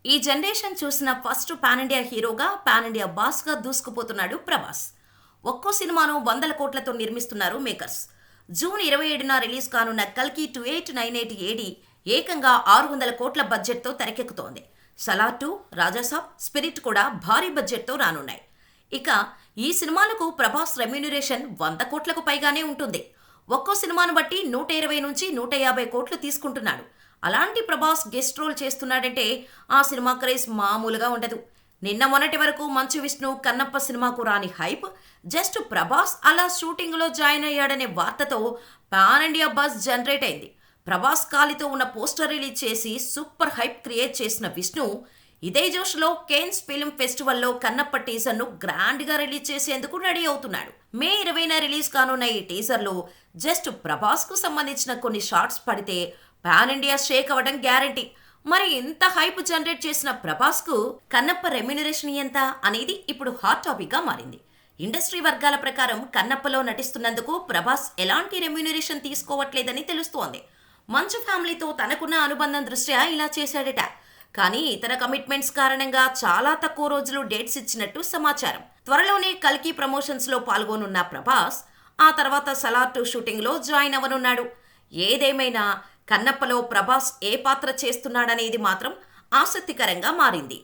ఈ జనరేషన్ చూసిన first pan India హీరోగా, పాన్ ఇండియా బాస్‌గా దూసుకుపోతున్నాడు ప్రభాస్. ఒక్కో సినిమాను వందల కోట్లతో నిర్మిస్తున్నారు మేకర్స్. జూన్ 27న రిలీజ్ కానున్న 'కల్కి 2898 ఏడీ' ఏకంగా 600 కోట్ల బడ్జెట్‌తో తెరకెక్కుతోంది. 'సలార్ 2', 'రాజాసాబ్', 'స్పిరిట్' కూడా భారీ బడ్జెట్‌తో రానున్నాయి. ఇక ఈ సినిమాలకు ప్రభాస్ రెమ్యూనరేషన్ 100 కోట్లకు పైగానే ఉంటుంది. ఒక్కో సినిమాను బట్టి 120 నుంచి 150 కోట్లు తీసుకుంటున్నాడు. అలాంటి ప్రభాస్ గెస్ట్ రోల్ చేస్తున్నాడంటే ఆ సినిమా క్రేజ్ మామూలుగా ఉండదు. నిన్న మొన్నటి వరకు మంచు విష్ణు, కన్నప్ప సినిమాకు రాని హైప్ జస్ట్ ప్రభాస్ అలా షూటింగ్లో జాయిన్ అయ్యాడనే వార్తతో పాన్ ఇండియా బజ్ జనరేట్ అయింది. ప్రభాస్ కాలితో ఉన్న పోస్టర్ రిలీజ్ చేసి సూపర్ హైప్ క్రియేట్ చేసిన విష్ణు ఇదే జోష్లో కేన్స్ ఫిల్మ్ ఫెస్టివల్లో కన్నప్ప టీజర్ను గ్రాండ్గా రిలీజ్ చేసేందుకు రెడీ అవుతున్నాడు. మే 20న రిలీజ్ కానున్న ఈ టీజర్లో జస్ట్ ప్రభాస్కు సంబంధించిన కొన్ని షార్ట్స్ పడితే పాన్ ఇండియా షేక్ అవ్వడం గ్యారంటీ. మరి ఇంత హైప్ జనరేట్ చేసిన ప్రభాస్కు కన్నప్ప రెమ్యూనరేషన్ ఎంత అనేది ఇప్పుడు హాట్ టాపిక్గా మారింది. ఇండస్ట్రీ వర్గాల ప్రకారం కన్నప్పలో నటిస్తున్నందుకు ప్రభాస్ ఎలాంటి రెమ్యూనరేషన్ తీసుకోవట్లేదని తెలుస్తోంది. మంచు ఫ్యామిలీతో తనకున్న అనుబంధం దృష్ట్యా ఇలా చేశాడట. కానీ ఇతర కమిట్మెంట్స్ కారణంగా చాలా తక్కువ రోజులు డేట్స్ ఇచ్చినట్టు సమాచారం. త్వరలోనే కల్కి ప్రమోషన్స్లో పాల్గొనున్న ప్రభాస్ ఆ తర్వాత 'సలార్ 2' షూటింగ్లో జాయిన్ అవ్వనున్నాడు. ఏదేమైనా కన్నప్పలో ప్రభాస్ ఏ పాత్ర చేస్తున్నాడనేది మాత్రం ఆసక్తికరంగా మారింది.